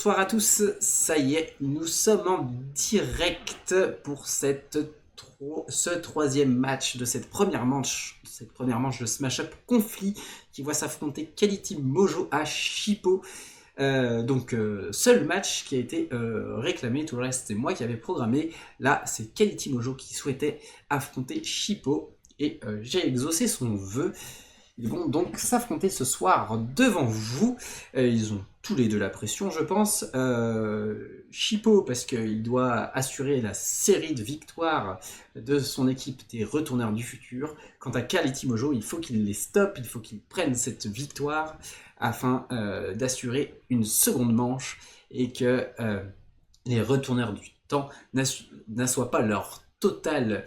Bonsoir à tous, ça y est, nous sommes en direct pour ce troisième match de cette première manche de Smash Up Conflit qui voit s'affronter Quality Mojo à Shippo. Seul match qui a été réclamé, tout le reste c'est moi qui avais programmé. Là c'est Quality Mojo qui souhaitait affronter Shippo et j'ai exaucé son vœu. Ils vont donc s'affronter ce soir devant vous. Ils ont tous les deux la pression, je pense. Shippo, parce qu'il doit assurer la série de victoires de son équipe des Retourneurs du Futur. Quant à Quality Mojo, il faut qu'il les stoppe, il faut qu'il prenne cette victoire afin d'assurer une seconde manche et que les Retourneurs du Temps n'assoient pas leur totale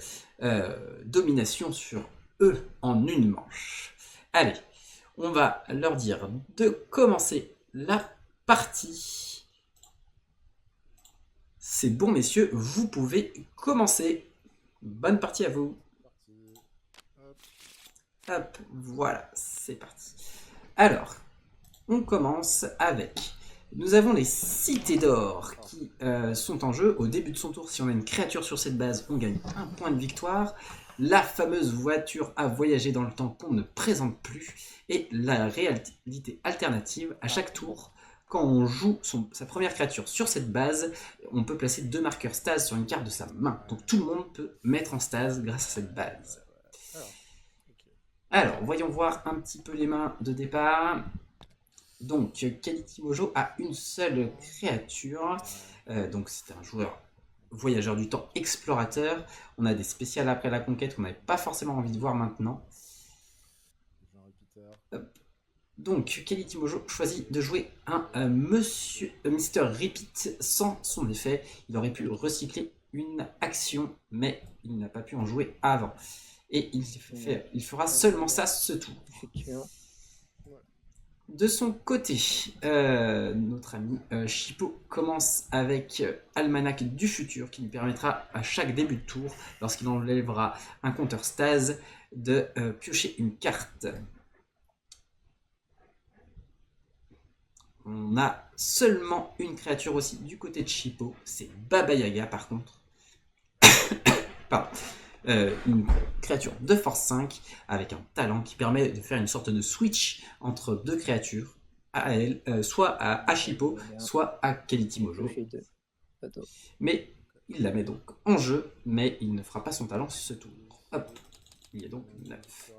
domination sur eux en une manche. Allez, on va leur dire de commencer la partie. C'est bon, messieurs, vous pouvez commencer. Bonne partie à vous. Hop, voilà, c'est parti. Alors, on commence avec... Nous avons les cités d'or qui sont en jeu. Au début de son tour, si on a une créature sur cette base, on gagne un point de victoire. La fameuse voiture à voyager dans le temps qu'on ne présente plus. Et la réalité alternative, à chaque tour, quand on joue sa première créature sur cette base, on peut placer 2 marqueurs stase sur une carte de sa main. Donc tout le monde peut mettre en stase grâce à cette base. Alors, voyons voir un petit peu les mains de départ. Donc, Quality Mojo a une seule créature. Donc, c'est un joueur voyageur du temps explorateur. On a des spéciales après la conquête qu'on n'avait pas forcément envie de voir maintenant. Donc, Quality Mojo choisit de jouer un Mr. Repeat sans son effet. Il aurait pu recycler une action, mais il n'a pas pu en jouer avant. Et il fera seulement ça ce tour. De son côté, notre ami Shippo commence avec Almanach du futur qui lui permettra à chaque début de tour, lorsqu'il enlèvera un compteur stase, de piocher une carte. On a seulement une créature aussi du côté de Shippo, c'est Baba Yaga par contre. Pardon. Une créature de force 5 avec un talent qui permet de faire une sorte de switch entre 2 créatures à elle, soit à Shippo, soit à Quality Mojo. Mais il la met donc en jeu, mais il ne fera pas son talent ce tour. Hop, il y a donc 9.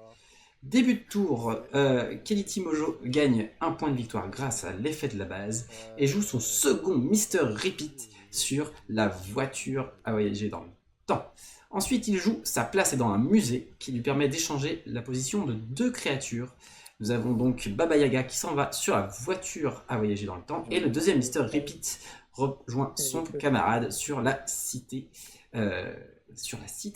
Début de tour, Quality Mojo gagne un point de victoire grâce à l'effet de la base et joue son second Mr. Repeat sur la voiture à voyager dans le temps. Ensuite, il joue sa place est dans un musée qui lui permet d'échanger la position de 2 créatures. Nous avons donc Baba Yaga qui s'en va sur la voiture à voyager dans le temps et le deuxième Mr. Repeat rejoint son camarade sur la cité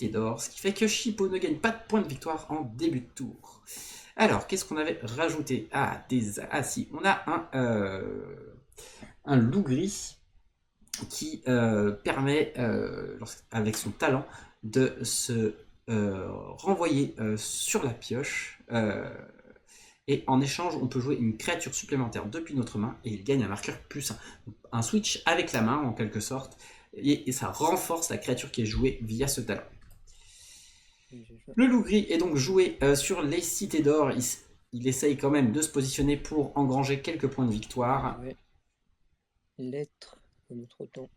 d'or, ce qui fait que Shippo ne gagne pas de points de victoire en début de tour. Alors, qu'est-ce qu'on avait rajouté? Si, on a un loup gris qui permet, avec son talent, de se renvoyer sur la pioche. Et en échange, on peut jouer une créature supplémentaire depuis notre main et il gagne un marqueur +1. Un switch avec la main, en quelque sorte. Et ça renforce la créature qui est jouée via ce talent. Le loup gris est donc joué sur les cités d'or. Il essaye quand même de se positionner pour engranger quelques points de victoire. L'être d'un autre temps.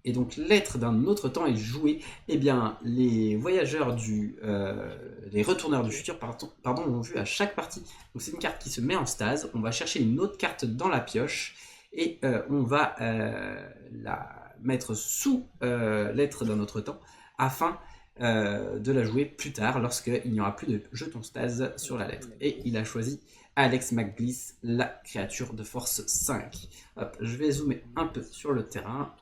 Et donc l'être d'un autre temps est joué. Eh bien, les voyageurs les retourneurs du futur ont vu à chaque partie. Donc c'est une carte qui se met en stase. On va chercher une autre carte dans la pioche et on va la mettre sous l'être d'un autre temps afin de la jouer plus tard lorsqu'il n'y aura plus de jetons stase sur la lettre. Et il a choisi Alex McGliss, la créature de force 5. Hop, je vais zoomer un peu sur le terrain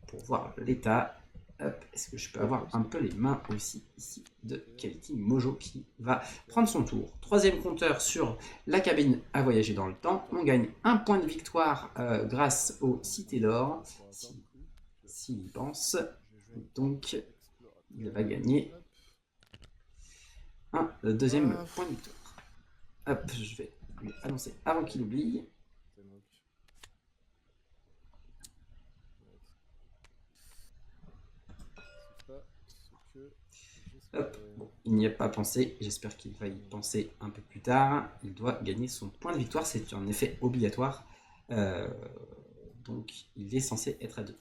pour voir l'état. Est-ce que je peux avoir un peu les mains aussi ici de Quality Mojo qui va prendre son tour. Troisième compteur sur la cabine à voyager dans le temps. On gagne un point de victoire grâce aux cités d'or. S'il y pense. Donc, il va gagner un deuxième point de victoire. Hop, je vais lui annoncer avant qu'il oublie. Hop. Bon, il n'y a pas pensé, j'espère qu'il va y penser un peu plus tard. Il doit gagner son point de victoire, c'est en effet obligatoire. Donc il est censé être à 2.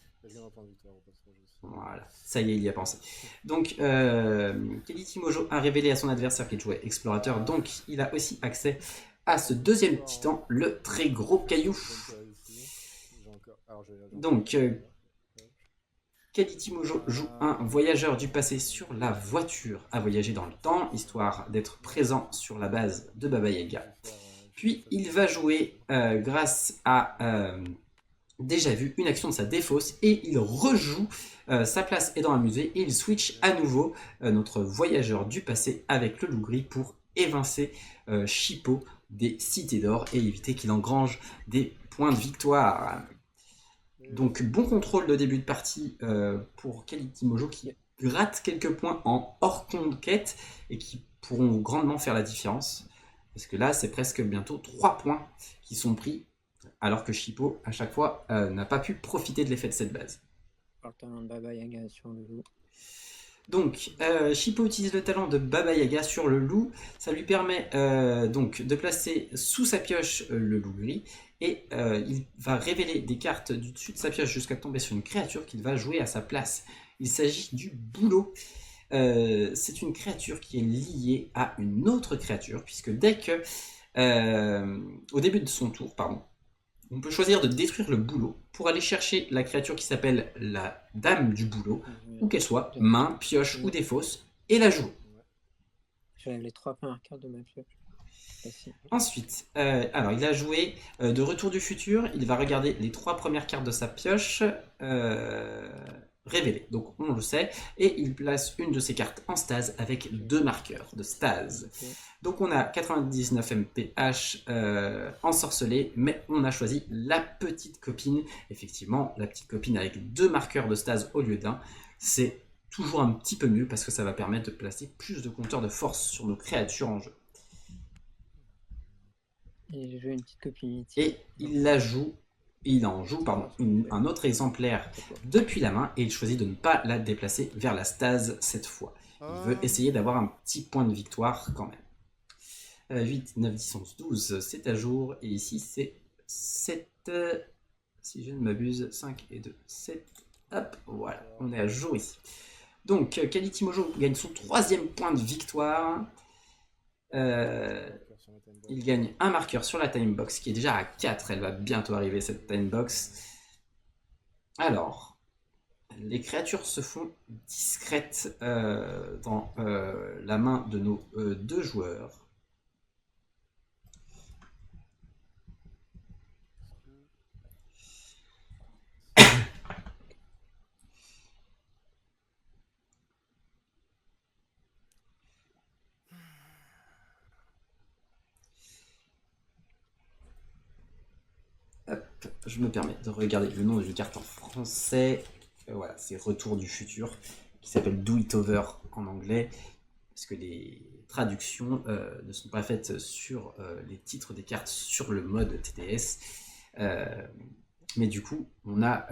Voilà, ça y est, il y a pensé. Donc, Kelly Timojo a révélé à son adversaire qu'il jouait explorateur, donc il a aussi accès à ce deuxième titan, le très gros caillou. Donc, Kelly Timojo joue un voyageur du passé sur la voiture à voyager dans le temps, histoire d'être présent sur la base de Baba Yaga. Puis, il va jouer, grâce à déjà vu, une action de sa défausse et il rejoue sa place est dans un musée et il switch à nouveau notre voyageur du passé avec le loup gris pour évincer Shippo des cités d'or et éviter qu'il engrange des points de victoire. Donc bon contrôle de début de partie pour Kelly Timojo qui gratte quelques points en hors conquête et qui pourront grandement faire la différence. Parce que là, c'est presque bientôt 3 points qui sont pris alors que Shippo, à chaque fois, n'a pas pu profiter de l'effet de cette base. Alors, talent de Baba Yaga sur le loup. Donc, Shippo utilise le talent de Baba Yaga sur le loup. Ça lui permet donc de placer sous sa pioche le loup gris. Et il va révéler des cartes du dessus de sa pioche jusqu'à tomber sur une créature qu'il va jouer à sa place. Il s'agit du bouleau. C'est une créature qui est liée à une autre créature, puisque dès que, au début de son tour, on peut choisir de détruire le bouleau pour aller chercher la créature qui s'appelle la dame du bouleau, où qu'elle soit, main, pioche ou défausse, et la jouer. J'enlève les 3 premières cartes de ma pioche. Ensuite, alors il a joué de Retour du futur, il va regarder les 3 premières cartes de sa pioche révélées, donc on le sait, et il place une de ses cartes en stase avec 2 marqueurs de stase. Okay. Donc on a 99 mph ensorcelé, mais on a choisi la petite copine, effectivement la petite copine avec 2 marqueurs de stase au lieu d'un, c'est toujours un petit peu mieux parce que ça va permettre de placer plus de compteurs de force sur nos créatures en jeu. Et je joue une petite copine. Et il en joue un autre exemplaire depuis la main et il choisit de ne pas la déplacer vers la stase cette fois. Il veut essayer d'avoir un petit point de victoire quand même. 8, 9, 10, 11, 12, c'est à jour. Et ici c'est 7, si je ne m'abuse, 5 et 2, 7. Hop, voilà, on est à jour ici. Donc Kelly Timojo gagne son 3e point de victoire. Il gagne un marqueur sur la timebox qui est déjà à 4. Elle va bientôt arriver cette timebox. Alors, les créatures se font discrètes dans la main de nos 2 joueurs. Je me permets de regarder le nom d'une carte en français. Voilà, c'est Retour du futur, qui s'appelle Do It Over en anglais, parce que les traductions ne sont pas faites sur les titres des cartes sur le mode TTS. Mais du coup, on a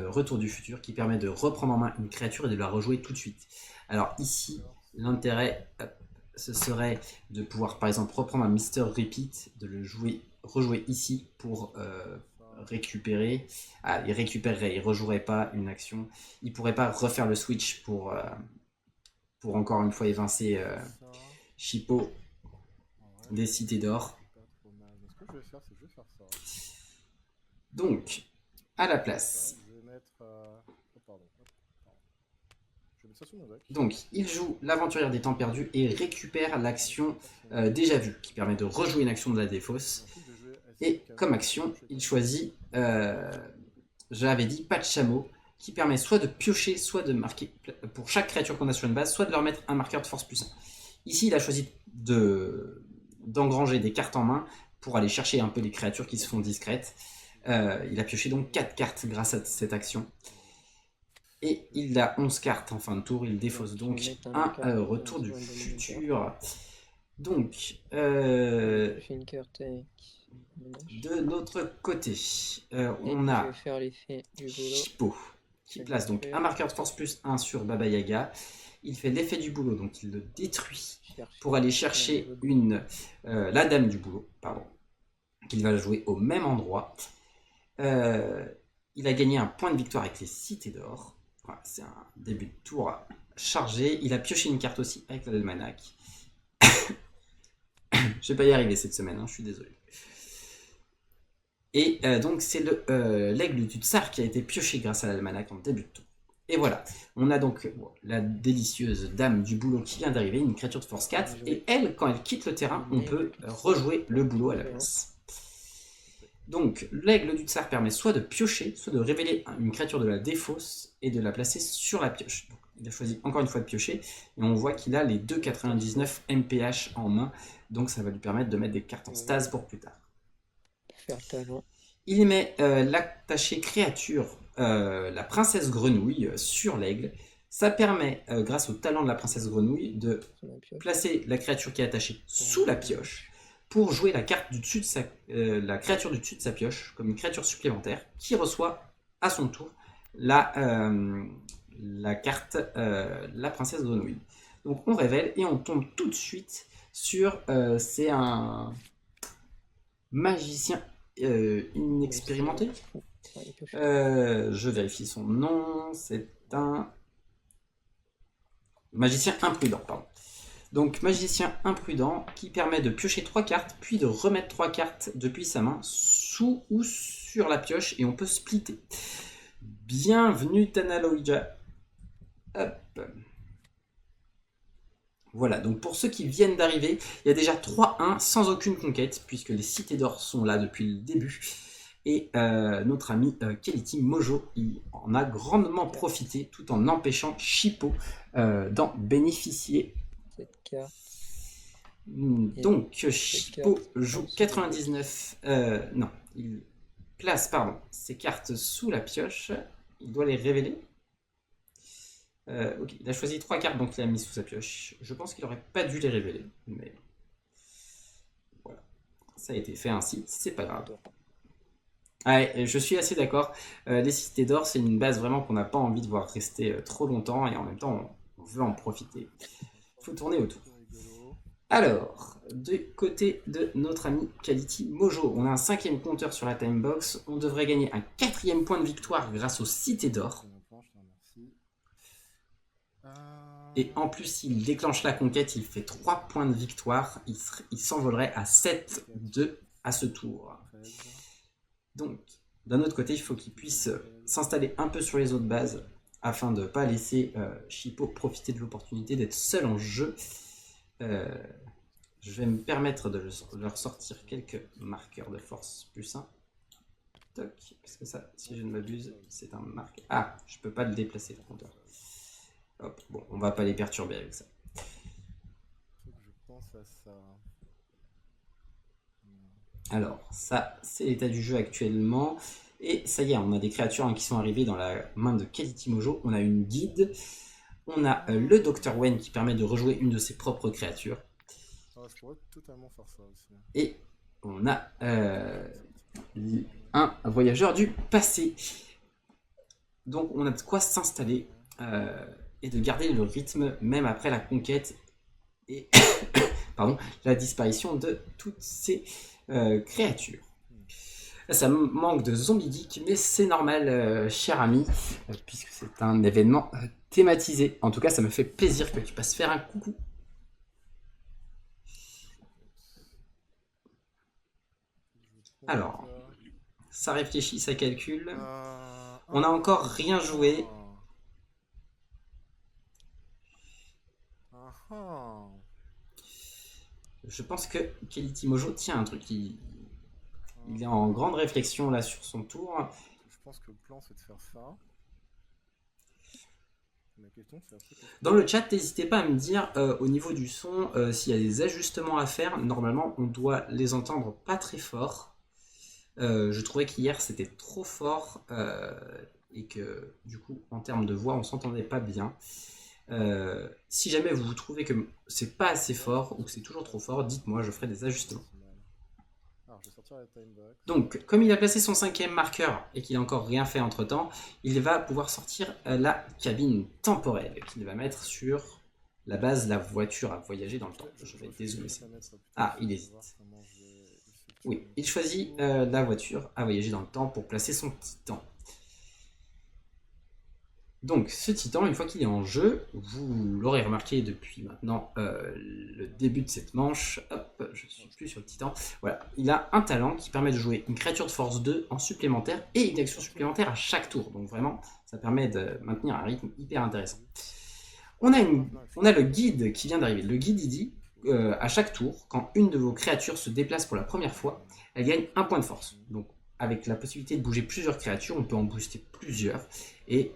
Retour du futur qui permet de reprendre en main une créature et de la rejouer tout de suite. Alors ici, l'intérêt, ce serait de pouvoir par exemple reprendre un Mister Repeat, de le rejouer ici pour récupérer. Ah, il récupérerait, il rejouerait pas une action. Il pourrait pas refaire le switch pour encore une fois évincer Shippo des cités d'or. Donc, à la place. Donc, il joue l'aventurière des temps perdus et récupère l'action déjà vue, qui permet de rejouer une action de la défausse. Et comme action, il choisit, j'avais dit, pas de chameau, qui permet soit de piocher, soit de marquer, pour chaque créature qu'on a sur une base, soit de leur mettre un marqueur de force plus 1. Ici, il a choisi d'engranger des cartes en main pour aller chercher un peu les créatures qui se font discrètes. Il a pioché donc 4 cartes grâce à cette action. Et il a 11 cartes en fin de tour. Il défausse donc un Retour du futur. Donc, de notre côté, on a Shippo qui place donc un marqueur de force plus 1 sur Baba Yaga. Il fait l'effet du boulot, donc il le détruit pour aller chercher la dame du boulot, pardon, qu'il va jouer au même endroit. Il a gagné un point de victoire avec les cités d'or. Voilà, c'est un début de tour chargé. Il a pioché une carte aussi avec l'almanach. Je vais pas y arriver cette semaine, je suis désolé. Et donc c'est l'aigle du tsar qui a été pioché grâce à l'almanach en début de tour. Et voilà, on a donc la délicieuse dame du boulot qui vient d'arriver, une créature de force 4. Et elle, quand elle quitte le terrain, on peut rejouer le boulot à la place. Donc l'aigle du tsar permet soit de piocher, soit de révéler une créature de la défausse et de la placer sur la pioche. Donc, il a choisi encore une fois de piocher, et on voit qu'il a les 2,99 MPH en main, donc ça va lui permettre de mettre des cartes en stase pour plus tard. Il met l'attachée créature, la princesse grenouille, sur l'aigle. Ça permet, grâce au talent de la princesse grenouille, de placer la créature qui est attachée sous la pioche pour jouer la créature du dessus de sa pioche comme une créature supplémentaire qui reçoit à son tour la carte la princesse grenouille. Donc on révèle et on tombe tout de suite sur c'est un magicien inexpérimenté. Je vérifie son nom. C'est un magicien imprudent, pardon. Donc magicien imprudent qui permet de piocher 3 cartes, puis de remettre 3 cartes depuis sa main sous ou sur la pioche, et on peut splitter. Bienvenue Tanaloija. Hop. Voilà, donc pour ceux qui viennent d'arriver, il y a déjà 3-1 sans aucune conquête, puisque les cités d'or sont là depuis le début. Et notre ami Keliti Mojo, il en a grandement profité, tout en empêchant Chipo d'en bénéficier. Donc Chipo joue 99, non, il place ses cartes sous la pioche, il doit les révéler. Ok, il a choisi 3 cartes, donc il a mis sous sa pioche. Je pense qu'il n'aurait pas dû les révéler, mais voilà, ça a été fait ainsi, c'est pas grave. Ouais, je suis assez d'accord, les cités d'or c'est une base vraiment qu'on n'a pas envie de voir rester trop longtemps, et en même temps on veut en profiter. Il faut tourner autour. Alors, du côté de notre ami Keliti Mojo, on a un 5e compteur sur la timebox. On devrait gagner un 4e point de victoire grâce aux cités d'or. Et en plus, s'il déclenche la conquête, il fait 3 points de victoire. Il s'envolerait à 7-2 à ce tour. Donc, d'un autre côté, il faut qu'il puisse s'installer un peu sur les autres bases afin de ne pas laisser Chipo profiter de l'opportunité d'être seul en jeu. Je vais me permettre de leur sortir quelques marqueurs de force plus 1. Toc, parce que ça, si je ne m'abuse, c'est un marqueur. Ah, je peux pas le déplacer le compteur. Hop, bon, on va pas les perturber avec ça. Je pense à ça. Alors, ça, c'est l'état du jeu actuellement. Et ça y est, on a des créatures qui sont arrivées dans la main de Keliti Mojo. On a une guide. On a le Dr. Wen qui permet de rejouer une de ses propres créatures. Je pourrais totalement faire ça aussi. Et on a un voyageur du passé. Donc on a de quoi s'installer et de garder le rythme même après la conquête et pardon, la disparition de toutes ces créatures. Ça manque de zombie geek, mais c'est normal, cher ami, puisque c'est un événement thématisé. En tout cas, ça me fait plaisir que tu passes faire un coucou. Alors, ça réfléchit, ça calcule. On n'a encore rien joué. Je pense que Keliti Mojo tient un truc. Il est en grande réflexion là sur son tour. Je pense que le plan c'est de faire ça. La question, c'est dans le chat, n'hésitez pas à me dire au niveau du son s'il y a des ajustements à faire. Normalement, on doit les entendre pas très fort. Je trouvais qu'hier c'était trop fort et que du coup en termes de voix on s'entendait pas bien. Si jamais vous trouvez que c'est pas assez fort ou que c'est toujours trop fort, dites-moi, je ferai des ajustements. Alors, je vais sortir la time box. Donc, comme il a placé son 5e marqueur et qu'il n'a encore rien fait entre temps, il va pouvoir sortir la cabine temporelle qu'il va mettre sur la base la voiture à voyager dans le temps. Je vais dézoomer ça. Ah, il hésite. Oui, il choisit la voiture à voyager dans le temps pour placer son titan. Donc, ce titan, une fois qu'il est en jeu, vous l'aurez remarqué depuis maintenant le début de cette manche. Hop, je ne suis plus sur le titan. Voilà, il a un talent qui permet de jouer une créature de force 2 en supplémentaire et une action supplémentaire à chaque tour. Donc vraiment, ça permet de maintenir un rythme hyper intéressant. On a le guide qui vient d'arriver. Le guide, il dit, à chaque tour, quand une de vos créatures se déplace pour la première fois, elle gagne un point de force. Donc, avec la possibilité de bouger plusieurs créatures, on peut en booster plusieurs et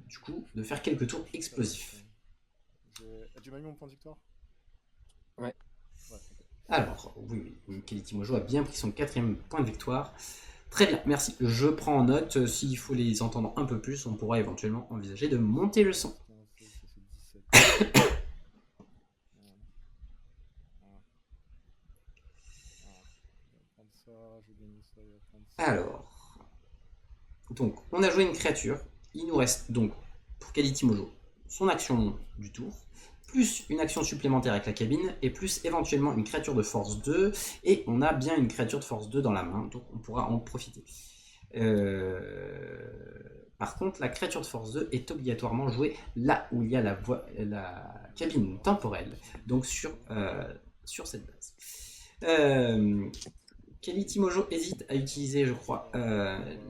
du coup de faire quelques tours explosifs. Tu m'as mis mon point de victoire? Ouais. Ok. Alors, oui, Kelly Mojo a bien pris son 4e point de victoire. Très bien, merci. Je prends en note. S'il faut les entendre un peu plus, on pourra éventuellement envisager de monter le son. Alors, donc on a joué une créature, il nous reste donc pour Quality Mojo son action du tour, plus une action supplémentaire avec la cabine, et plus éventuellement une créature de force 2, et on a bien une créature de force 2 dans la main, donc on pourra en profiter. Par contre, la créature de force 2 est obligatoirement jouée là où il y a la cabine temporelle, donc sur cette base. Kelly Mojo hésite à utiliser, je crois,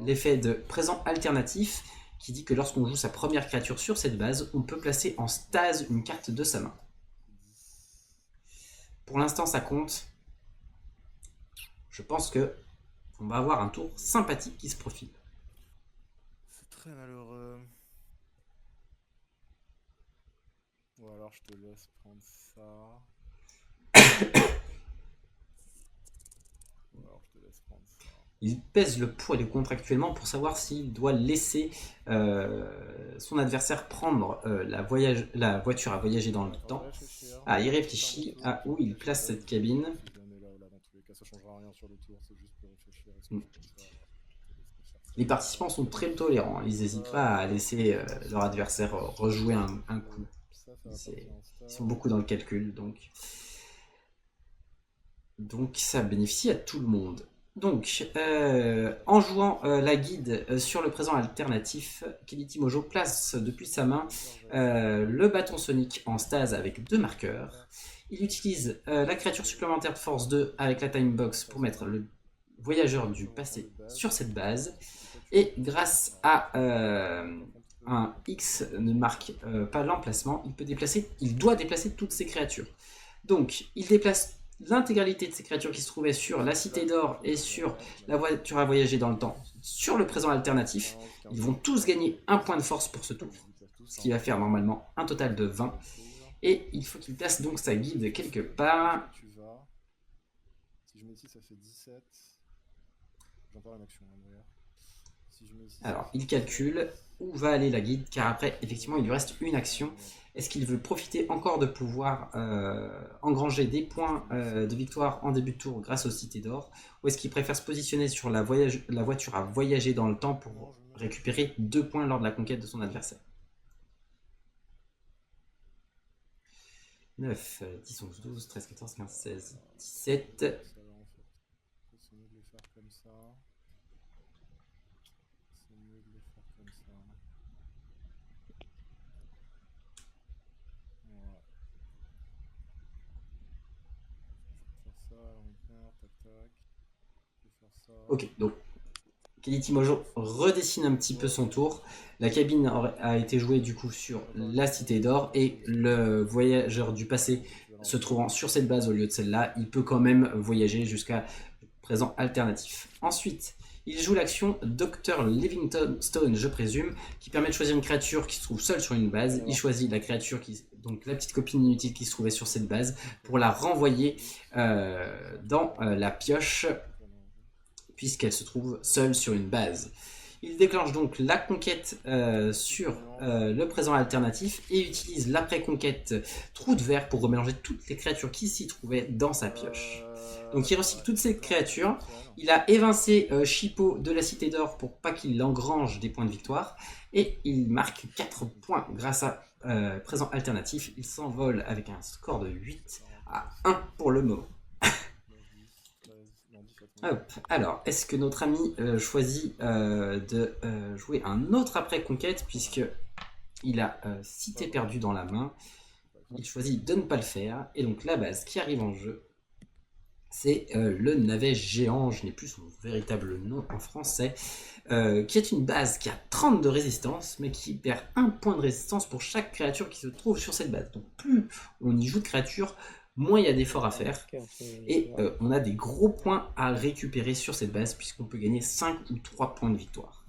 l'effet de présent alternatif qui dit que lorsqu'on joue sa première créature sur cette base, on peut placer en stase une carte de sa main. Pour l'instant, ça compte. Je pense que on va avoir un tour sympathique qui se profile. C'est très malheureux. Ou alors je te laisse prendre ça. Il pèse le pour et le contre actuellement pour savoir s'il doit laisser son adversaire prendre la voiture à voyager dans le temps. Ah, il réfléchit à où il place cette cabine. Les participants sont très tolérants, ils n'hésitent pas à laisser leur adversaire rejouer un coup. Ils sont beaucoup dans le calcul, donc ça bénéficie à tout le monde. Donc, en jouant la guide sur le présent alternatif, Kelly Mojo place depuis sa main le bâton sonique en stase avec 2 marqueurs. Il utilise la créature supplémentaire de force 2 avec la time box pour mettre le voyageur du passé sur cette base. Et grâce à un X ne marque pas l'emplacement, il doit déplacer toutes ses créatures. Donc, il déplace l'intégralité de ces créatures qui se trouvaient sur la Cité d'Or et sur la voiture à voyager dans le temps sur le présent alternatif. Ils vont tous gagner un point de force pour ce tour, ce qui va faire normalement un total de 20. Et il faut qu'il place donc sa guide quelque part. Si je mets ici, ça fait 17. J'en parle en action d'ailleurs. Alors, il calcule où va aller la guide, car après, effectivement, il lui reste une action. Est-ce qu'il veut profiter encore de pouvoir engranger des points de victoire en début de tour grâce aux Cités d'Or, ou est-ce qu'il préfère se positionner sur la voiture à voyager dans le temps pour récupérer 2 points lors de la conquête de son adversaire? 9, 10, 11, 12, 13, 14, 15, 16, 17... Ok, donc Kelly Mojo redessine un petit peu son tour. La cabine a été jouée du coup sur la Cité d'Or et le voyageur du passé se trouvant sur cette base au lieu de celle-là, il peut quand même voyager jusqu'à présent alternatif. Ensuite, il joue l'action Dr Livingstone, je présume, qui permet de choisir une créature qui se trouve seule sur une base. Il choisit la créature donc la petite copine inutile qui se trouvait sur cette base, pour la renvoyer dans la pioche, puisqu'elle se trouve seule sur une base. Il déclenche donc la conquête sur le présent alternatif et utilise l'après-conquête trou de verre pour remélanger toutes les créatures qui s'y trouvaient dans sa pioche. Donc il recycle toutes ces créatures. Il a évincé Shippo de la Cité d'Or pour pas qu'il engrange des points de victoire. Et il marque 4 points grâce à présent alternatif. Il s'envole avec un score de 8 à 1 pour le moment. Hop. Alors, est-ce que notre ami choisit de jouer un autre après-conquête, puisque il a Cité perdue dans la main. Il choisit de ne pas le faire. Et donc la base qui arrive en jeu, c'est le navet géant, je n'ai plus son véritable nom en français, qui est une base qui a 30 de résistance, mais qui perd 1 point de résistance pour chaque créature qui se trouve sur cette base. Donc plus on y joue de créatures, moins il y a d'efforts à faire. Et on a des gros points à récupérer sur cette base, puisqu'on peut gagner 5 ou 3 points de victoire.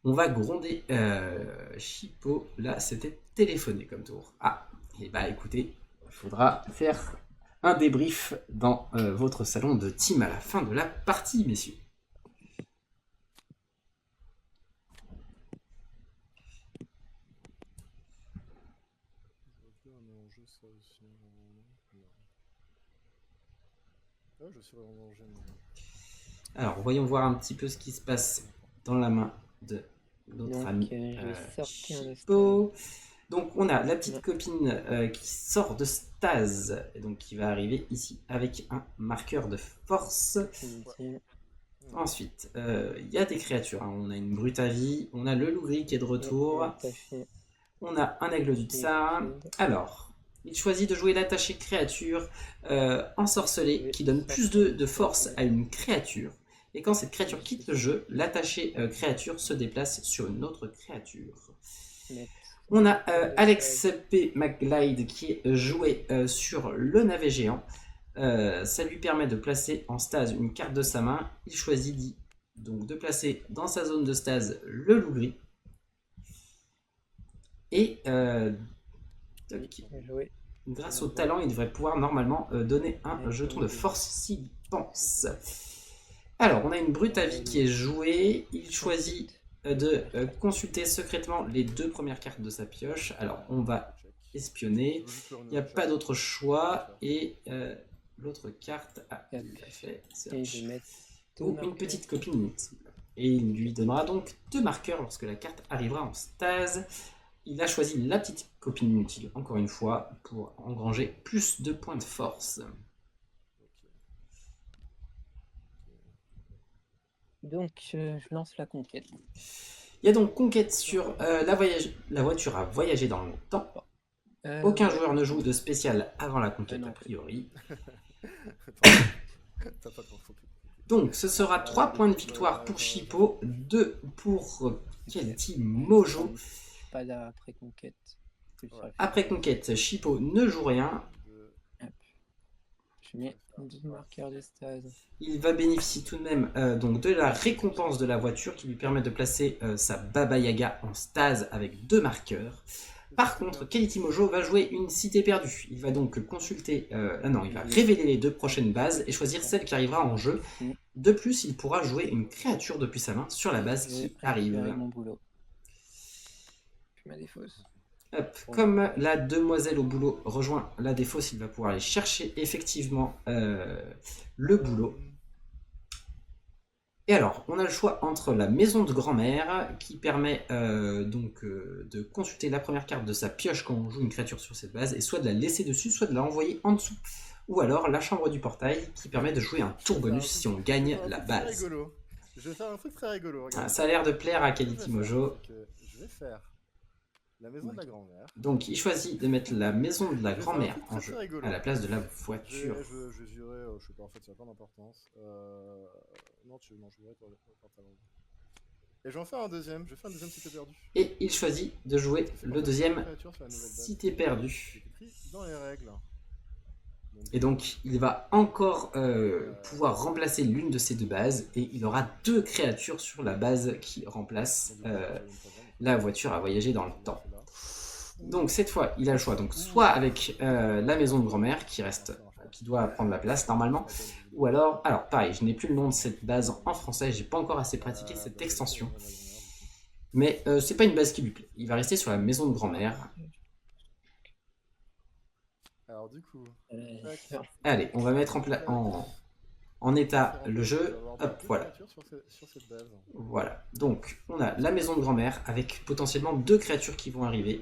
On va gronder Shippo. Là, c'était téléphoné comme tour. Ah, et bah écoutez, il faudra faire un débrief dans votre salon de team à la fin de la partie, messieurs. Alors, voyons voir un petit peu ce qui se passe dans la main de notre ami Shippo. Donc, on a la petite copine qui sort de stase, et donc qui va arriver ici avec un marqueur de force. Ensuite, il y a des créatures. Hein. On a une brute à vie, on a le loup gris qui est de retour, on a un aigle du tsar. Alors, il choisit de jouer l'attaché créature ensorcelée qui donne plus de force à une créature. Et quand cette créature quitte le jeu, l'attaché créature se déplace sur une autre créature. On a Alex P. McGlide qui est joué sur le navet géant. Ça lui permet de placer en stase une carte de sa main. Il choisit donc de placer dans sa zone de stase le loup gris. Et grâce au talent, il devrait pouvoir normalement donner un jeton de force s'il pense. Alors, on a une brute à vie qui est jouée. Il choisit de consulter secrètement les 2 premières cartes de sa pioche. Alors, on va espionner. Il n'y a pas d'autre choix. Et l'autre carte, il a fait search. Ou une petite copine inutile. Et il lui donnera donc 2 marqueurs lorsque la carte arrivera en stase. Il a choisi la petite copine inutile, encore une fois, pour engranger plus de points de force. Donc, je lance la conquête. Il y a donc conquête sur la voiture à voyager dans le temps. Aucun joueur ne joue de spécial avant la conquête, a priori. Donc, ce sera 3 points de victoire pour Shippo, 2 pour Kelty Mojo. Pas d'après-conquête. Après conquête, Shippo ne joue rien. Je mets 2 marqueurs de stase. Il va bénéficier tout de même donc de la récompense de la voiture qui lui permet de placer sa Baba Yaga en stase avec 2 marqueurs. Par contre, Kelty Mojo va jouer une cité perdue. Il va donc consulter... il va révéler les 2 prochaines bases et choisir celle qui arrivera en jeu. De plus, il pourra jouer une créature depuis sa main sur la base qui arrive. Mon boulot. Je me défausse. Hop. Comme la demoiselle au boulot rejoint la défausse, il va pouvoir aller chercher effectivement le boulot. Et alors, on a le choix entre la maison de grand-mère qui permet de consulter la première carte de sa pioche quand on joue une créature sur cette base et soit de la laisser dessus, soit de la envoyer en dessous. Ou alors la chambre du portail qui permet de jouer un tour bonus si on gagne la base. Je vais faire un truc très rigolo. Ah, ça a l'air de plaire à Kelty Mojo. Je vais faire la maison de la grand-mère. Donc il choisit de mettre la maison de la grand-mère en jeu à la place de la voiture. Je dirais, je sais pas, en fait, ça n'a pas d'importance. Non, je dirais toi, et je vais en faire un deuxième. Je vais faire un deuxième cité perdue. Et il choisit de jouer le deuxième cité perdue. Dans les règles. Et donc il va encore pouvoir remplacer l'une de ces 2 bases et il aura 2 créatures sur la base qui remplace la voiture à voyager dans le temps. Donc cette fois il a le choix, donc soit avec la maison de grand-mère qui doit prendre la place normalement, Ou alors pareil, je n'ai plus le nom de cette base en français, j'ai pas encore assez pratiqué cette extension. Mais c'est pas une base qui lui plaît. Il va rester sur la maison de grand-mère. Alors du coup, Allez, on va mettre en état le jeu. Hop, voilà. Sur cette base. Voilà. Donc, on a la maison de grand-mère avec potentiellement 2 créatures qui vont arriver.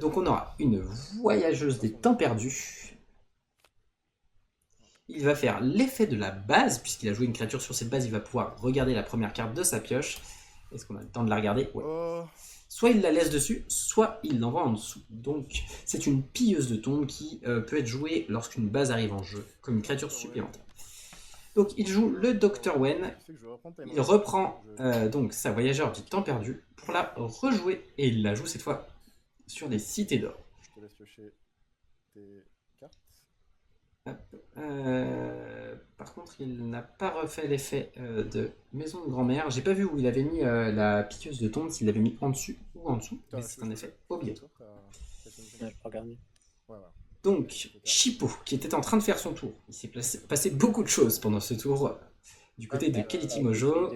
Donc, on aura une voyageuse des temps perdus. Il va faire l'effet de la base, puisqu'il a joué une créature sur cette base, il va pouvoir regarder la première carte de sa pioche. Est-ce qu'on a le temps de la regarder? Ouais. Soit il la laisse dessus, soit il l'envoie en dessous. Donc, c'est une pilleuse de tombes qui peut être jouée lorsqu'une base arrive en jeu, comme une créature supplémentaire. Donc, il joue le Dr. Wen. Il reprend donc sa voyageur du temps perdu pour la rejouer. Et il la joue cette fois sur des cités d'or. Je te laisse piocher tes cartes. Par contre, il n'a pas refait l'effet de maison de grand-mère. J'ai pas vu où il avait mis la piqueuse de tombe, s'il l'avait mis en dessus ou en dessous, mais c'est un effet obligatoire. Je peux regarder. Donc, Chippo, qui était en train de faire son tour. Il s'est passé beaucoup de choses pendant ce tour du côté de Keliti Mojo.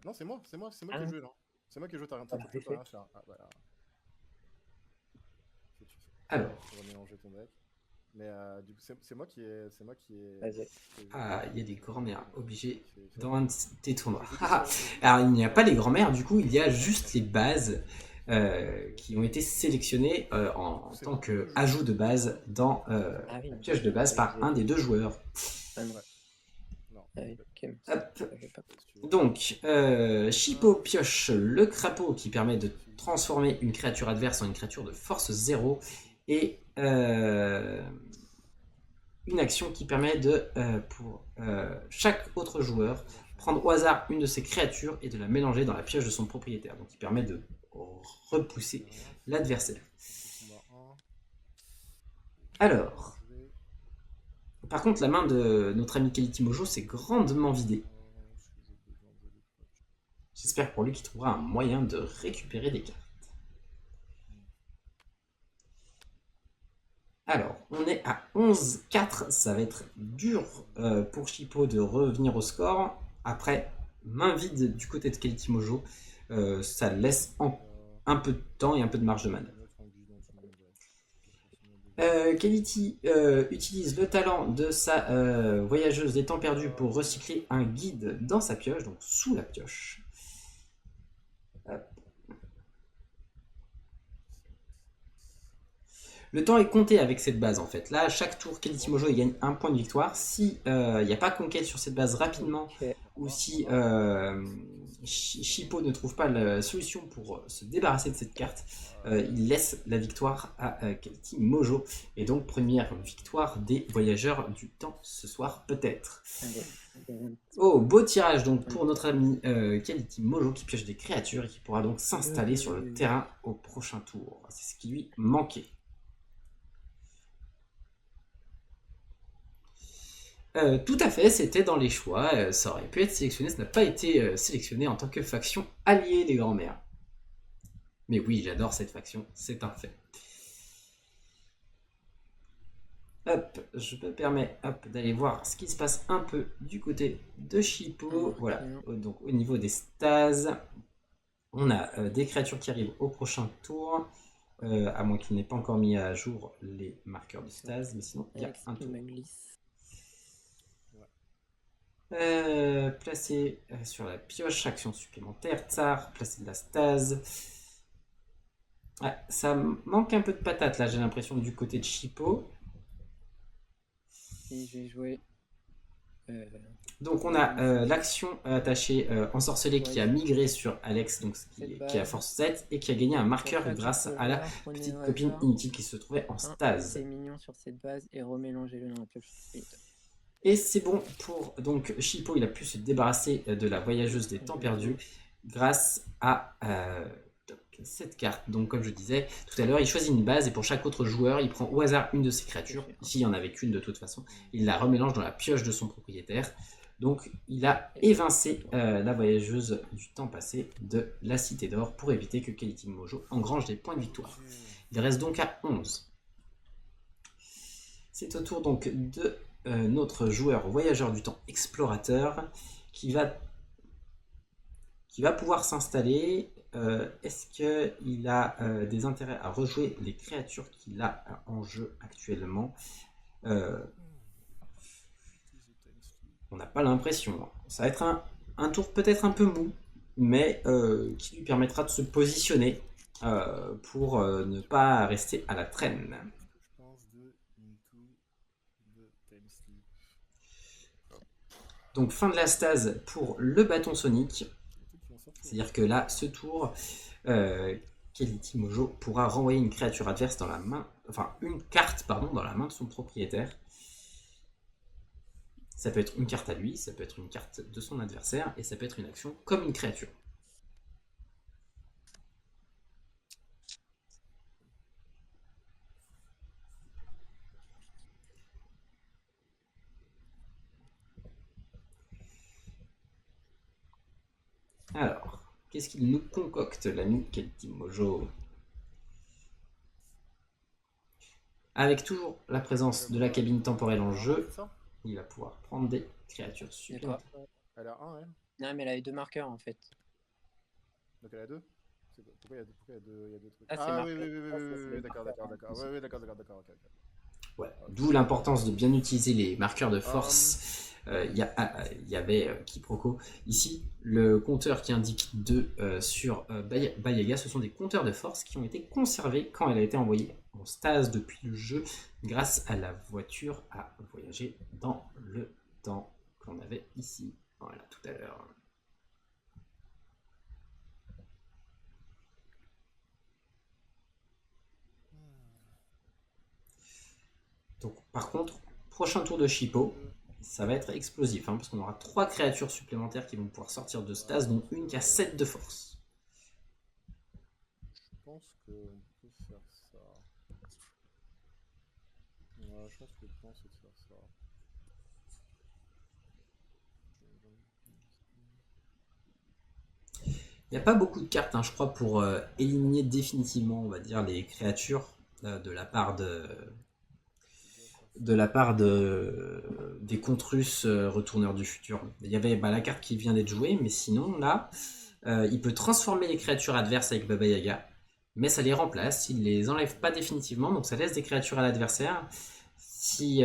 Non, c'est moi qui ai joué là. C'est moi qui ai joué, t'as rien à faire. Ah, voilà. Alors. On va mélanger ton deck. Mais du coup, c'est moi qui ai. Ah, il y a des grands-mères obligées dans un des tournois. Alors, il n'y a pas les grands-mères, du coup, il y a juste les bases qui ont été sélectionnées en tant qu'ajout de base dans la pioche de base par un des 2 joueurs. Hop. Donc, Chippo pioche le crapaud qui permet de transformer une créature adverse en une créature de force 0 et une action qui permet de, pour chaque autre joueur, prendre au hasard une de ses créatures et de la mélanger dans la pioche de son propriétaire. Donc, il permet de repousser l'adversaire. Alors, par contre, la main de notre ami Keliti Mojo s'est grandement vidée. J'espère pour lui qu'il trouvera un moyen de récupérer des cartes. Alors, on est à 11-4, ça va être dur pour Chippo de revenir au score. Après, main vide du côté de Keliti Mojo, ça laisse un peu de temps et un peu de marge de manœuvre. Keliti utilise le talent de sa voyageuse des temps perdus pour recycler un guide dans sa pioche, donc sous la pioche. Hop. Le temps est compté avec cette base en fait. Là, chaque tour, Keliti Mojo il gagne 1 point de victoire. Si il n'y a pas conquête sur cette base rapidement, ou si Chippo ne trouve pas la solution pour se débarrasser de cette carte, il laisse la victoire à Keliti Mojo. Et donc, première victoire des voyageurs du temps ce soir, peut-être. Oh, beau tirage donc pour notre ami Keliti Mojo qui pioche des créatures et qui pourra donc s'installer sur le terrain au prochain tour. C'est ce qui lui manquait. Tout à fait, c'était dans les choix, ça aurait pu être sélectionné, ça n'a pas été sélectionné en tant que faction alliée des grands-mères. Mais oui, j'adore cette faction, c'est un fait. Hop, je me permets d'aller voir ce qui se passe un peu du côté de Chippo. Voilà, donc au niveau des stases, on a des créatures qui arrivent au prochain tour, à moins qu'il n'ait pas encore mis à jour les marqueurs de stase, mais sinon il y a un tour. Placer sur la pioche, action supplémentaire, tsar, placer de la stase. Ça manque un peu de patate là, j'ai l'impression du côté de Chippo. Et je vais jouer. Donc on a l'action attachée ensorcelée qui a migré sur Alex, donc qui a force 7 et qui a gagné un marqueur grâce à la petite copine inutile qui se trouvait en stase. C'est mignon sur cette base et remélangez-le dans la pioche. Et c'est bon pour donc Chippo, il a pu se débarrasser de la voyageuse des temps perdus grâce à cette carte. Donc comme je disais tout à l'heure, il choisit une base et pour chaque autre joueur, il prend au hasard une de ses créatures. Ici, il n'y en avait qu'une de toute façon. Il la remélange dans la pioche de son propriétaire. Donc il a évincé la voyageuse du temps passé de la Cité d'Or pour éviter que Keliti Mojo engrange des points de victoire. Il reste donc à 11. C'est au tour donc de notre joueur voyageur du temps explorateur qui va pouvoir s'installer. Est-ce qu'il a des intérêts à rejouer les créatures qu'il a en jeu actuellement? On n'a pas l'impression. Ça va être un tour peut-être un peu mou, mais qui lui permettra de se positionner pour ne pas rester à la traîne. Je pense de Into the Time Sleep. Donc fin de la stase pour le bâton sonique. Les trucs qui vont sortir. C'est-à-dire que là, ce tour, Keliti Mojo pourra renvoyer une créature adverse dans la main, enfin une carte, pardon, dans la main de son propriétaire. Ça peut être une carte à lui, ça peut être une carte de son adversaire, et ça peut être une action comme une créature. Alors, qu'est-ce qu'il nous concocte, l'ami Keliti Mojo? Avec toujours la présence de la cabine temporelle en jeu, C'est ça? il va pouvoir prendre des créatures supplémentaires. Elle a un, elle. Non, mais elle a eu 2 marqueurs en fait. Donc elle a deux. C'est quoi? Pourquoi il y a deux trucs? Ah, c'est Ah marqué. oui, oui, oui, oui, Ah, ça, oui, c'est oui, les d'accord, marqueurs. d'accord, d'accord. Oui, oui, d'accord, d'accord, ok. Ouais. D'où l'importance de bien utiliser les marqueurs de force. Il y avait quiproquo. Ici, le compteur qui indique 2 sur Bayaga, ce sont des compteurs de force qui ont été conservés quand elle a été envoyée en stase depuis le jeu grâce à la voiture à voyager dans le temps qu'on avait ici. Voilà, tout à l'heure. Donc, par contre, prochain tour de Shippo, ça va être explosif, hein, parce qu'on aura 3 créatures supplémentaires qui vont pouvoir sortir de stase, dont une qui a 7 de force. Je pense qu'on peut faire ça. Ouais, je pense que le plan c'est de faire ça. Il n'y a pas beaucoup de cartes, hein, je crois, pour éliminer définitivement, on va dire, les créatures de la part des contes russes retourneurs du futur. Il y avait la carte qui vient d'être jouée, mais sinon, là, il peut transformer les créatures adverses avec Baba Yaga, mais ça les remplace, il les enlève pas définitivement, donc ça laisse des créatures à l'adversaire. Si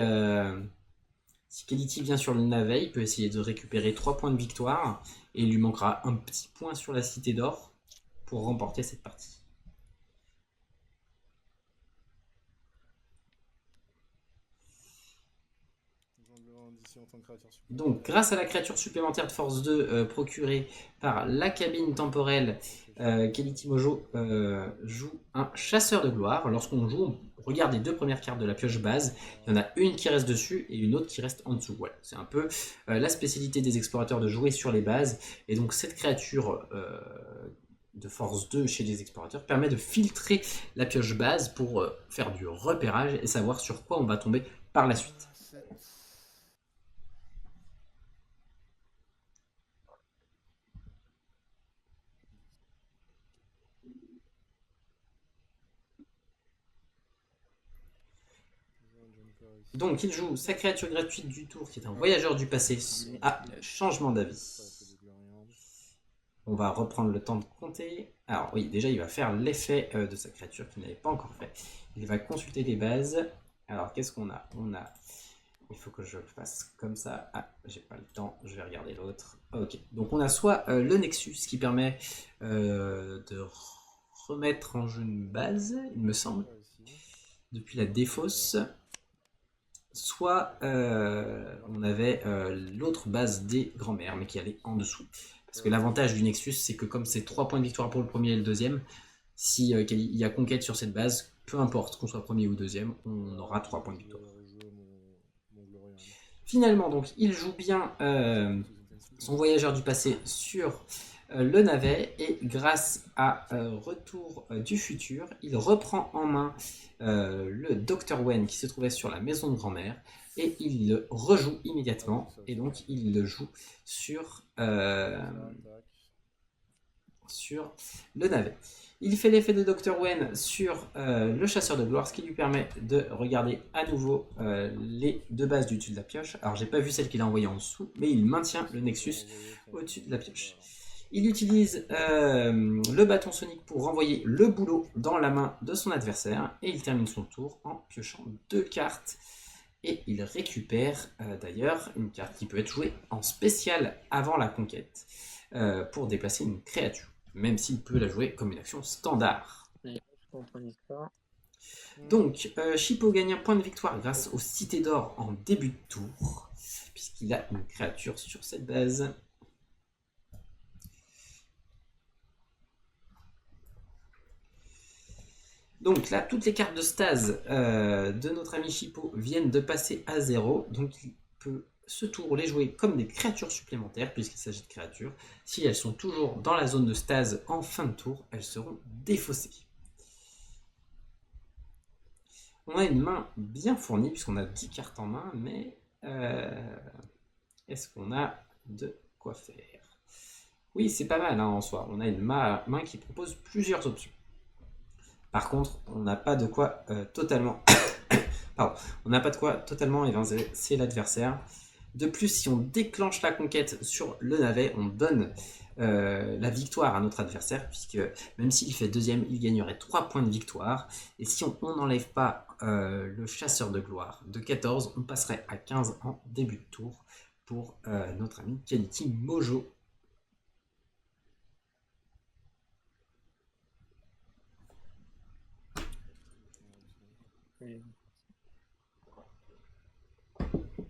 Keliti vient sur le navet, il peut essayer de récupérer 3 points de victoire, et il lui manquera un petit point sur la cité d'or pour remporter cette partie. Donc, grâce à la créature supplémentaire de force 2 procurée par la cabine temporelle, Keliti Mojo joue un chasseur de gloire. Lorsqu'on joue, on regarde les 2 premières cartes de la pioche base. Il y en a une qui reste dessus et une autre qui reste en dessous. Voilà. C'est un peu la spécialité des explorateurs de jouer sur les bases. Et donc, cette créature de force 2 chez les explorateurs permet de filtrer la pioche base pour faire du repérage et savoir sur quoi on va tomber par la suite. Donc il joue sa créature gratuite du tour qui est un voyageur du passé à changement d'avis. On va reprendre le temps de compter. Alors oui, déjà il va faire l'effet de sa créature qu'il n'avait pas encore fait. Il va consulter les bases. Alors qu'est-ce qu'on a? Il faut que je fasse comme ça. Ah, j'ai pas le temps, je vais regarder l'autre. Ok, donc on a soit le Nexus qui permet de remettre en jeu une base, il me semble, depuis la défausse. Soit on avait l'autre base des grands-mères, mais qui allait en dessous. Parce que l'avantage du Nexus, c'est que comme c'est 3 points de victoire pour le premier et le deuxième, si il y a conquête sur cette base, peu importe qu'on soit premier ou deuxième, on aura 3 points de victoire. Finalement, donc, il joue bien son voyageur du passé sur le navet, et grâce à Retour du futur, il reprend en main le Dr. Wen qui se trouvait sur la maison de grand-mère, et il le rejoue immédiatement, et donc il le joue sur sur le navet. Il fait l'effet de Dr. Wen sur le chasseur de gloire, ce qui lui permet de regarder à nouveau les deux bases du dessus de la pioche. Alors j'ai pas vu celle qu'il a envoyée en dessous, mais il maintient le Nexus au-dessus de la pioche. Il utilise le bâton sonique pour renvoyer le boulot dans la main de son adversaire, et il termine son tour en piochant 2 cartes. Et il récupère d'ailleurs une carte qui peut être jouée en spécial avant la conquête pour déplacer une créature, même s'il peut la jouer comme une action standard. Donc, Shippo gagne un point de victoire grâce aux cités d'or en début de tour, puisqu'il a une créature sur cette base. Donc là, toutes les cartes de stase de notre ami Shippo viennent de passer à 0, donc il peut ce tour les jouer comme des créatures supplémentaires, puisqu'il s'agit de créatures. Si elles sont toujours dans la zone de stase en fin de tour, elles seront défaussées. On a une main bien fournie, puisqu'on a 10 cartes en main, mais est-ce qu'on a de quoi faire? Oui, c'est pas mal en soi. On a une main qui propose plusieurs options. Par contre, on n'a pas de quoi totalement... Pardon. On n'a pas de quoi totalement évincer l'adversaire. De plus, si on déclenche la conquête sur le navet, on donne la victoire à notre adversaire, puisque même s'il fait deuxième, il gagnerait 3 points de victoire. Et si on n'enlève pas le chasseur de gloire de 14, on passerait à 15 en début de tour pour notre ami Quality Mojo.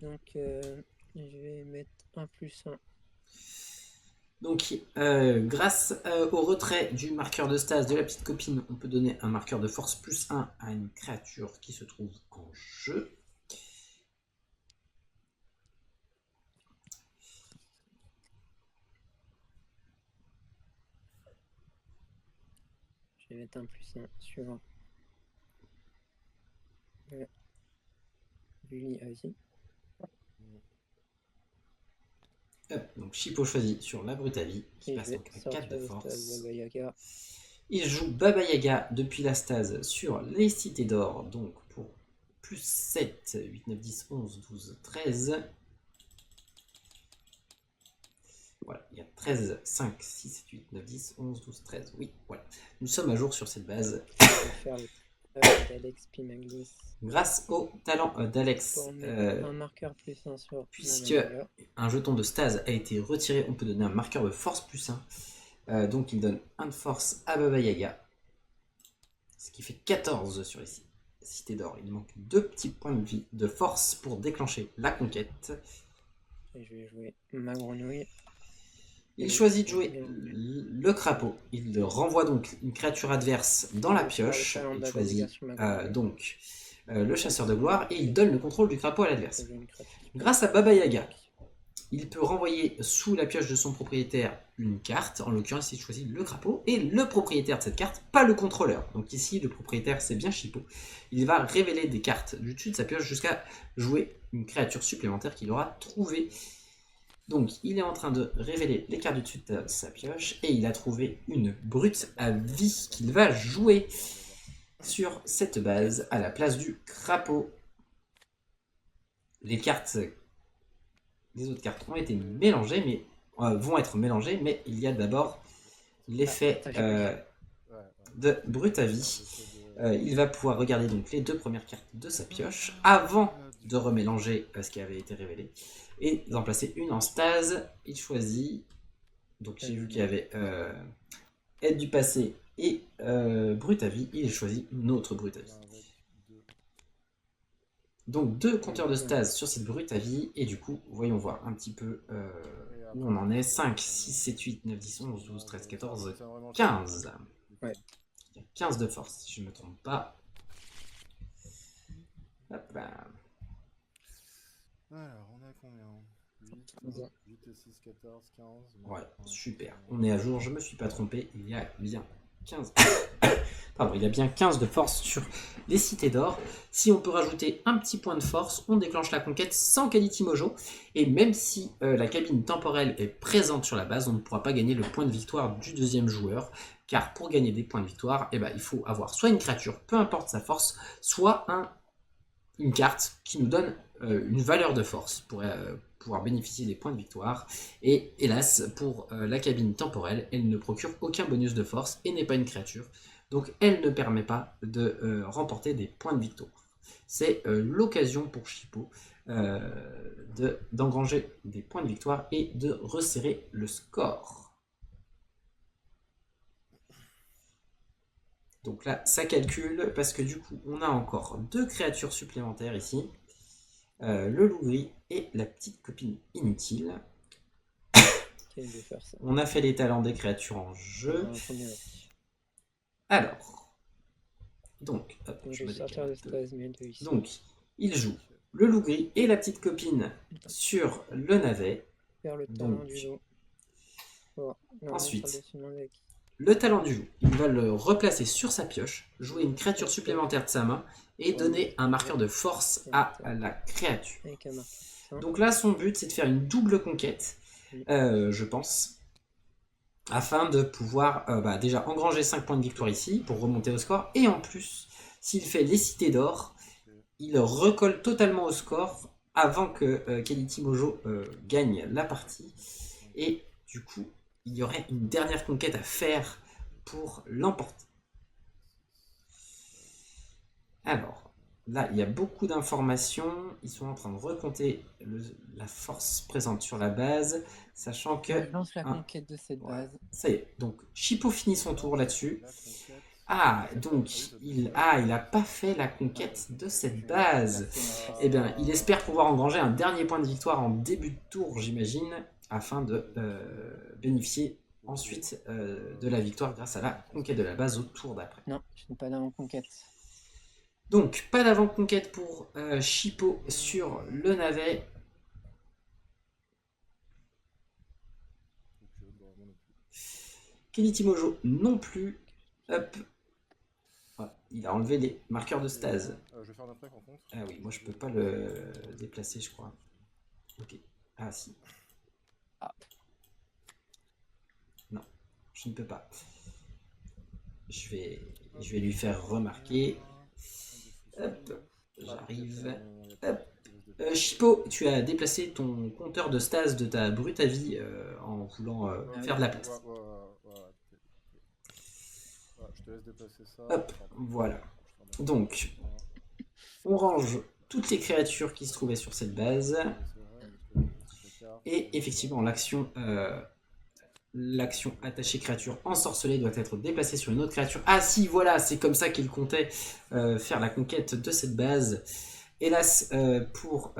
Donc, je vais mettre 1+1. Donc, grâce au retrait du marqueur de stase de la petite copine, on peut donner un marqueur de force +1 à une créature qui se trouve en jeu. Je vais mettre 1+1 sur Bully Avi. Donc Shippo choisit sur la Brutavie, qui passe donc à 4 de force. Il joue Baba Yaga depuis la stase sur les cités d'or, donc pour +7, 8, 9, 10, 11, 12, 13. Voilà, il y a 13, 5, 6, 7, 8, 9, 10, 11, 12, 13. Oui, voilà. Nous sommes à jour sur cette base. Je vais faire le d'Alex Pimaglis. Grâce au talent d'Alex, un marqueur +1 sur puisque un jeton de stase a été retiré, on peut donner un marqueur de force +1. Donc il donne 1 de force à Baba Yaga, ce qui fait 14 sur les cités d'or. Il manque 2 petits points de vie de force pour déclencher la conquête. Et je vais jouer ma grenouille. Il choisit de jouer le crapaud. Il renvoie donc une créature adverse dans la pioche. Il choisit donc le chasseur de gloire et il donne le contrôle du crapaud à l'adversaire. Grâce à Baba Yaga, il peut renvoyer sous la pioche de son propriétaire une carte. En l'occurrence, il choisit le crapaud et le propriétaire de cette carte, pas le contrôleur. Donc ici, le propriétaire, c'est bien Shippo. Il va révéler des cartes du dessus de sa pioche jusqu'à jouer une créature supplémentaire qu'il aura trouvée. Donc, il est en train de révéler les cartes du dessus de sa pioche et il a trouvé une brute à vie qu'il va jouer sur cette base à la place du crapaud. Les autres cartes ont été mélangées, mais vont être mélangées, mais il y a d'abord l'effet de brute à vie. Il va pouvoir regarder donc les 2 premières cartes de sa pioche avant de remélanger ce qui avait été révélé et d'en placer une en stase. Il choisit, donc j'ai vu qu'il y avait aide du passé et brute à vie, il choisit une autre brute à vie. Donc 2 compteurs de stase sur cette brute à vie, et du coup voyons voir un petit peu où on en est. 5, 6, 7, 8, 9, 10, 11, 12, 13, 14, 15. Ouais. Il y a 15 de force si je ne me trompe pas. Hop là. Alors, on est à combien? 8 et 6, 14, 15. Ouais, super. On est à jour, je me suis pas trompé, il y a bien 15. Pardon, il a bien 15 de force sur les cités d'or. Si on peut rajouter un petit point de force, on déclenche la conquête sans Quality Mojo. Et même si la cabine temporelle est présente sur la base, on ne pourra pas gagner le point de victoire du deuxième joueur. Car pour gagner des points de victoire, il faut avoir soit une créature, peu importe sa force, soit une carte qui nous donne une valeur de force pour pouvoir bénéficier des points de victoire. Et hélas, pour la cabine temporelle, elle ne procure aucun bonus de force et n'est pas une créature. Donc elle ne permet pas de remporter des points de victoire. C'est l'occasion pour Shippo d'engranger des points de victoire et de resserrer le score. Donc là, ça calcule parce que du coup, on a encore 2 créatures supplémentaires ici. Le loup gris et la petite copine inutile. On a fait les talents des créatures en jeu. Alors, donc, donc, il joue le loup gris et la petite copine sur le navet. Donc, ensuite, le talent du loup, il va le replacer sur sa pioche, jouer une créature supplémentaire de sa main et donner un marqueur de force à la créature. Donc là, son but, c'est de faire une double conquête, je pense, afin de pouvoir déjà engranger 5 points de victoire ici pour remonter au score. Et en plus, s'il fait les cités d'or, il recolle totalement au score avant que Quality Mojo gagne la partie. Et du coup, il y aurait une dernière conquête à faire pour l'emporter. Alors, là, il y a beaucoup d'informations. Ils sont en train de recompter la force présente sur la base, sachant que... Je lance la conquête de cette base. Ça y est, donc Shippo finit son tour là-dessus. Ah, donc, il n'a pas fait la conquête de cette base. Eh bien, il espère pouvoir engranger un dernier point de victoire en début de tour, j'imagine, afin de bénéficier ensuite de la victoire grâce à la conquête de la base au tour d'après. Non, je n'ai pas d'avant-conquête. Donc, pas d'avant-conquête pour Shippo sur le navet. Quality Mojo non plus. Hop. Voilà. Il a enlevé les marqueurs de stase. Je vais faire un attaque en contre. Ah oui, moi je peux pas le déplacer, je crois. Ok. Ah si. Non, je ne peux pas. Je vais lui faire remarquer. Hop, j'arrive. Hop. Shippo, tu as déplacé ton compteur de stase de ta brute à vie en voulant faire de la place. Je te laisse déplacer ça. Hop, voilà. Donc, on range toutes les créatures qui se trouvaient sur cette base. Et effectivement, l'action attachée créature ensorcelée doit être déplacée sur une autre créature. Ah si, voilà, c'est comme ça qu'il comptait faire la conquête de cette base. Hélas, pour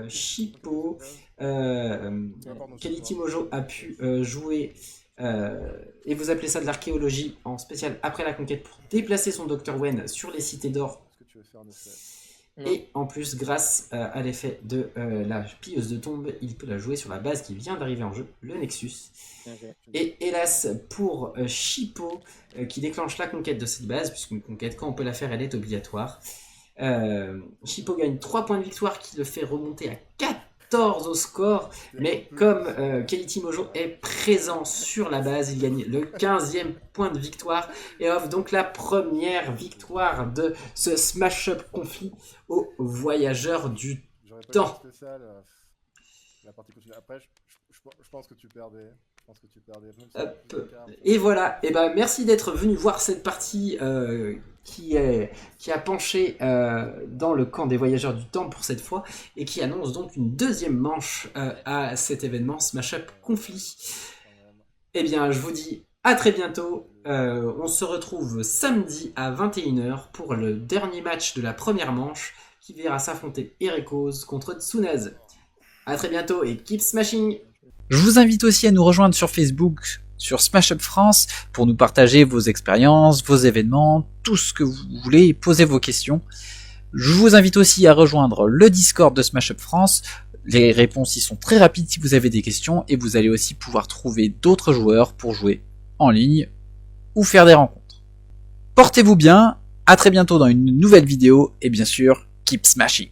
Shippo, Quality Mojo a pu jouer, et vous appelez ça de l'archéologie, en spécial après la conquête pour déplacer son Dr. Wen sur les cités d'or. Et en plus, grâce à l'effet de la pilleuse de tombe, il peut la jouer sur la base qui vient d'arriver en jeu, le Nexus. Et hélas, pour Shippo, qui déclenche la conquête de cette base, puisqu'une conquête, quand on peut la faire, elle est obligatoire. Shippo gagne 3 points de victoire qui le fait remonter à 14 au score, mais comme Quality Mojo est présent sur la base, il gagne le 15e point de victoire et offre donc la première victoire de ce smash-up conflit aux voyageurs du temps. La partie continue. Après, je pense que tu perdais. Hop. Et voilà, et ben merci d'être venu voir cette partie qui a penché dans le camp des voyageurs du temps pour cette fois et qui annonce donc une deuxième manche à cet événement Smash Up Conflit. Et bien je vous dis à très bientôt, on se retrouve samedi à 21h pour le dernier match de la première manche qui verra s'affronter Erekos contre Tsunaz. À très bientôt et keep smashing. Je vous invite aussi à nous rejoindre sur Facebook, sur Smash Up France, pour nous partager vos expériences, vos événements, tout ce que vous voulez, poser vos questions. Je vous invite aussi à rejoindre le Discord de Smash Up France. Les réponses y sont très rapides si vous avez des questions, et vous allez aussi pouvoir trouver d'autres joueurs pour jouer en ligne ou faire des rencontres. Portez-vous bien, à très bientôt dans une nouvelle vidéo, et bien sûr, keep smashing.